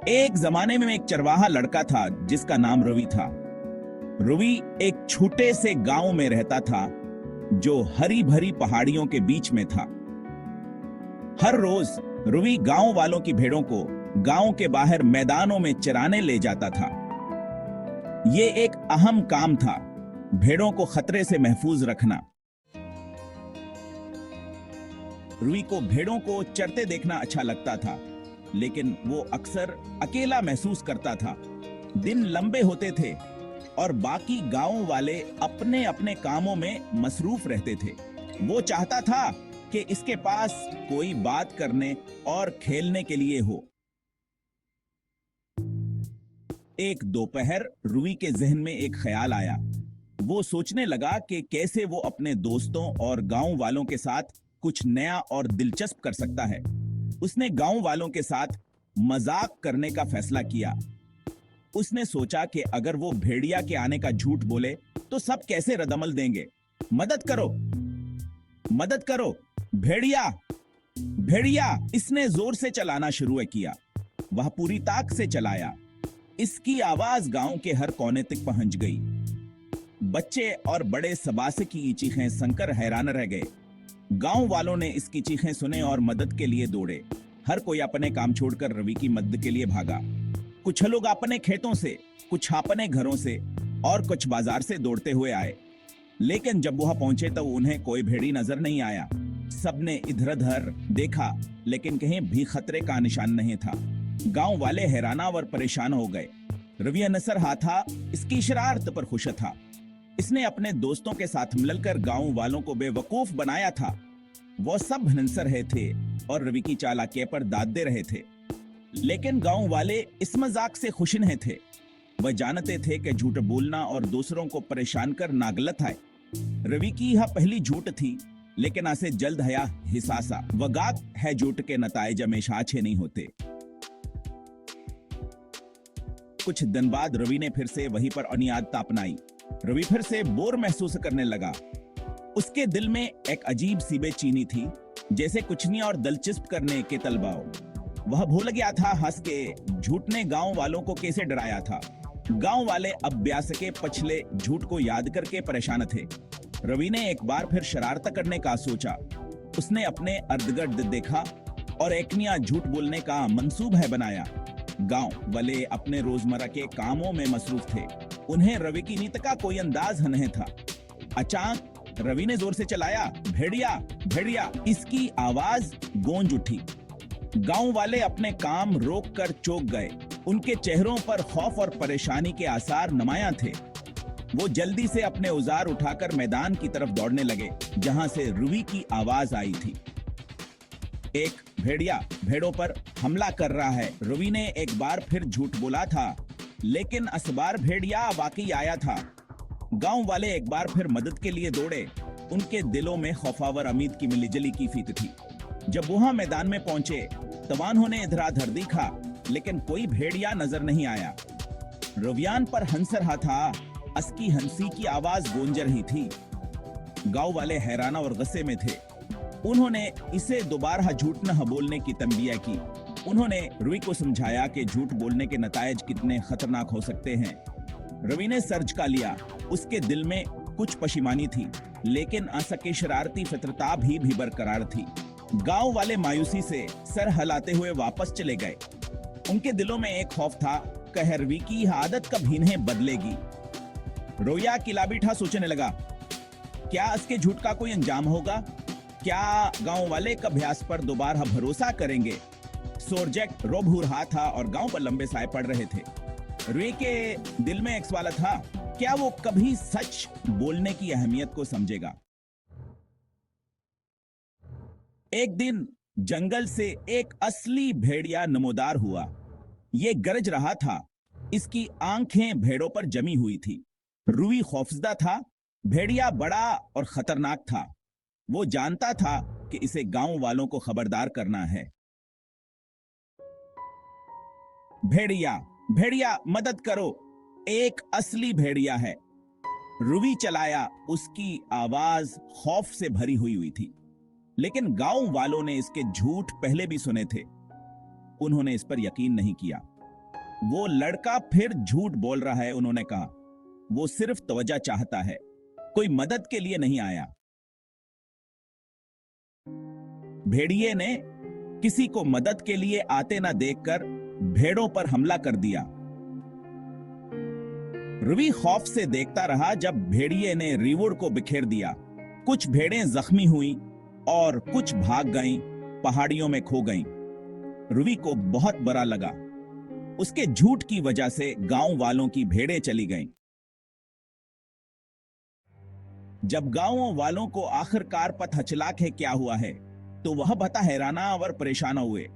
एक जमाने में एक चरवाहा लड़का था जिसका नाम रवि था। रवि एक छोटे से गांव में रहता था जो हरी भरी पहाड़ियों के बीच में था। हर रोज रवि गांव वालों की भेड़ों को गांव के बाहर मैदानों में चराने ले जाता था। ये एक अहम काम था, भेड़ों को खतरे से महफूज रखना। रवि को भेड़ों को चरते देखना अच्छा लगता था, लेकिन वो अक्सर अकेला महसूस करता था। दिन लंबे होते थे और बाकी गांव वाले अपने अपने कामों में मसरूफ रहते थे। वो चाहता था कि इसके पास कोई बात करने और खेलने के लिए हो। एक दोपहर रवि के जहन में एक ख्याल आया। वो सोचने लगा कि कैसे वो अपने दोस्तों और गांव वालों के साथ कुछ नया और दिलचस्प कर सकता है। उसने गांव वालों के साथ मजाक करने का फैसला किया। उसने सोचा कि अगर वो भेड़िया के आने का झूठ बोले तो सब कैसे रदअमल देंगे। मदद करो, मदद करो, भेड़िया, भेड़िया। इसने जोर से चलाना शुरू किया। वह पूरी ताक से चलाया। इसकी आवाज गांव के हर कोने तक पहुंच गई। बच्चे और बड़े सबासे की चीखें सुनकर हैरान रह गए। गांव वालों ने इसकी चीखें सुने और मदद के लिए दौड़े। हर कोई अपने काम छोड़कर रवि की मदद के लिए भागा। कुछ लोग अपने खेतों से, कुछ अपने घरों से और कुछ बाजार से दौड़ते हुए आए। लेकिन जब वह पहुंचे तो उन्हें कोई भेड़ी नजर नहीं आया। सबने इधर उधर देखा, लेकिन कहीं भी खतरे का निशान नहीं था। गांव वाले हैराना और परेशान हो गए। रवि नसर था इसकी शरारत पर खुश था। इसने अपने दोस्तों के साथ मिलकर गांव वालों को बेवकूफ बनाया था। वो सब हंस रहे थे और रवि की चालाकी पर दाद दे रहे थे, लेकिन गांव वाले इस मजाक से खुश नहीं थे। वह जानते थे कि झूठ बोलना और दूसरों को परेशान करना गलत है। रवि की यह पहली झूठ थी, लेकिन आसे जल्द हया हिसासा वगात है झूठ के नताइज हमेशा अच्छे नहीं होते। कुछ दिन बाद रवि ने फिर से वहीं पर अनियादता अपनाई। रवि फिर से बोर महसूस करने लगा। उसके दिल में एक अजीब सी बेचैनी थी, जैसे कुछ नहीं और दिलचस्प करने के तलबाओ। वह भूल गया था हंस के झूठ ने गांव वालों को कैसे डराया था। गांव वाले अब ब्यास के पिछले झूठ को याद करके परेशान थे। रवि ने एक बार फिर शरारत करने का सोचा। उसने अपने अर्धगर्द देखा और एक नया झूठ बोलने का मंसूबा बनाया। गांव वाले अपने रोजमर्रा के कामों में मसरूफ थे। उन्हें रवि की नीति का कोई अंदाज नहीं था। अचानक रवि ने जोर से चलाया, भेड़िया, भेड़िया। इसकी आवाज गूंज उठी। गांव वाले अपने काम रोककर चौंक गए। उनके चेहरों पर खौफ और परेशानी के आसार नुमायां थे। वो जल्दी से अपने औजार उठाकर मैदान की तरफ दौड़ने लगे, जहां से रवि की आवाज आई थी। एक भेड़िया भेड़ों पर हमला कर रहा है। रवि ने एक बार फिर झूठ बोला था, लेकिन इस बार भेड़िया वाकई आया था। गांव वाले एक बार फिर मदद के लिए दौड़े। उनके दिलों में खौफावर उम्मीद की मिलीजुली की फीत थी। जब वहां मैदान में पहुंचे, तवान ने इधर-उधर देखा, लेकिन कोई भेड़िया नजर नहीं आया। रवियान पर हंस रहा था। असकी हंसी की आवाज गूंज रही थी। गांव वाले हैराना और गुस्से में थे। उन्होंने इसे दोबारा झूठ न बोलने की तंबीह की। उन्होंने रवि को समझाया कि झूठ बोलने के नतायज कितने खतरनाक हो सकते हैं। रवि ने सर झुका लिया। उसके दिल में कुछ पशिमानी थी, लेकिन आशा की शरारती फितरता भी बरकरार थी। गांव वाले मायूसी से सर हिलाते हुए वापस चले गए। उनके दिलों में एक खौफ था कि रवि की आदत कभी नहीं बदलेगी। रोया किला बैठा सोचने लगा, क्या इसके झूठ का कोई अंजाम होगा? क्या गांव वाले का अभ्यास पर दोबारा भरोसा करेंगे? सोरजेक रोब हो रहा था और गांव पर लंबे साए पड़ रहे थे। रवि के दिल में एक सवाल था, क्या वो कभी सच बोलने की अहमियत को समझेगा? एक दिन जंगल से एक असली भेड़िया नमोदार हुआ। ये गरज रहा था। इसकी आंखें भेड़ों पर जमी हुई थी। रवि खौफजदा था। भेड़िया बड़ा और खतरनाक था। वो जानता था कि इसे गांव वालों को खबरदार करना है। भेड़िया, भेड़िया, मदद करो, एक असली भेड़िया है। रवि चलाया। उसकी आवाज खौफ से भरी हुई थी, लेकिन गांव वालों ने इसके झूठ पहले भी सुने थे। उन्होंने इस पर यकीन नहीं किया। वो लड़का फिर झूठ बोल रहा है, उन्होंने कहा। वो सिर्फ तवज्जो चाहता है, कोई मदद के लिए नहीं आया। भेड़िए ने किसी को मदद के लिए आते ना देखकर भेड़ों पर हमला कर दिया। रवि खौफ से देखता रहा जब भेड़िए ने रीवुड को बिखेर दिया। कुछ भेड़ें जख्मी हुई और कुछ भाग गईं, पहाड़ियों में खो गईं। रवि को बहुत बुरा लगा। उसके झूठ की वजह से गांव वालों की भेड़ें चली गईं। जब गांव वालों को आखिरकार पता चला कि क्या हुआ है, तो वह बता हैराना और परेशान हुए।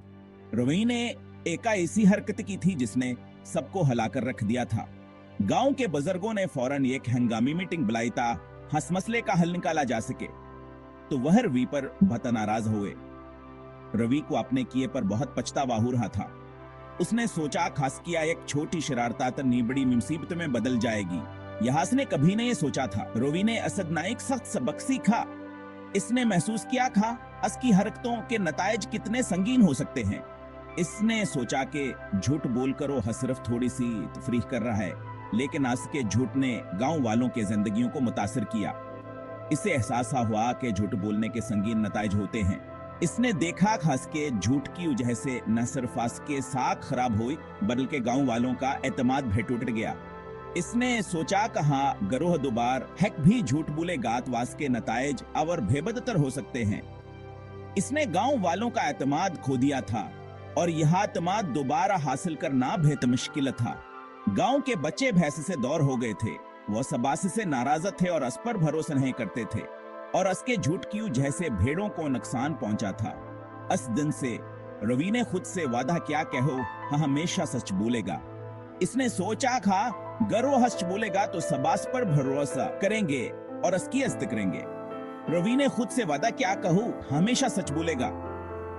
रवि ने एक ऐसी हरकत की थी जिसने सबको हिलाकर रख दिया था। गांव के बुजुर्गों ने फौरन एक हंगामी मीटिंग बुलाई था, हंस मसले का हल निकाला जा सके। तो वह रवि पर बहुत नाराज हुए। रवि को अपने किए पर बहुत पछतावा हो रहा था। उसने सोचा खास किया एक छोटी शरारत इतनी बड़ी मुसीबत में बदल जाएगी। यह उसने कभी नहीं सोचा था। रवि ने असद नाइक सख्त सबक सीखा। इसने महसूस किया था उसकी हरकतों के नतायज कितने संगीन हो सकते हैं। इसने सोचा कि झूठ बोलकर वो सिर्फ थोड़ी सी तफरीह कर रहा है, लेकिन आज के झूठ ने गांव वालों के जिंदगियों को मुतासिर किया। इसे एहसास हुआ कि झूठ बोलने के संगीन नतायज होते हैं। इसने देखा खास के झूठ की वजह से न सिर्फ उसके साख खराब हुई, बल्कि गांव वालों का एतमाद भी टूट गया। इसने सोचा कहा गरोह दोबार हैक भी झूठ बोलेगा तो वास के नतायज और बेबदतर हो सकते हैं। इसने गांव वालों का एतमाद खो दिया था और यह एतमाद दोबारा हासिल करना बेहद मुश्किल था। गांव के बच्चे भैंस से दौर हो गए थे। वह सबास से नाराज थे और अस पर भरोसा नहीं करते थे और उसके झूठ की वजह से भेड़ों को नुकसान पहुंचा था। इस दिन से रवि ने खुद से वादा किया कि वह हमेशा सच बोलेगा। इसने सोचा था गरोह सच बोलेगा तो सबास पर भरोसा करेंगे और उसकी इज्जत करेंगे। रवि ने खुद से वादा क्या कहूं हमेशा सच बोलेगा।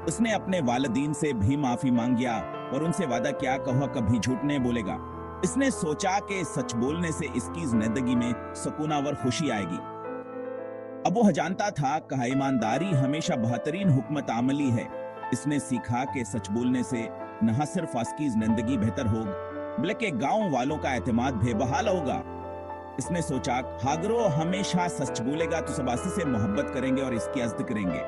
उसने अपने वालिदीन से भी माफी मांगिया और उनसे वादा क्या कहा कभी झूठ नहीं बोलेगा। इसने सोचा कि सच बोलने से इसकी जिंदगी में सुकून और खुशी आएगी। अब वो जानता था कि ईमानदारी हमेशा बेहतरीन हुकमत आमली है। इसने सीखा कि सच बोलने से न सिर्फ उसकी जिंदगी बेहतर होगी, बल्कि गांव वालों का एतमाद बेबहाल होगा। इसने सोचा हागरो हमेशा सच बोलेगा तो सब आसी से मोहब्बत करेंगे और इसकी इज्जत करेंगे।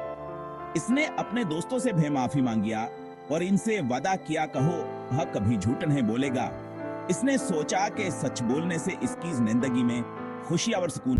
इसने अपने दोस्तों से भी माफी मांगिया और इनसे वादा किया कहो वह कभी झूठ नहीं बोलेगा। इसने सोचा कि सच बोलने से इसकी जिंदगी में खुशी और सुकून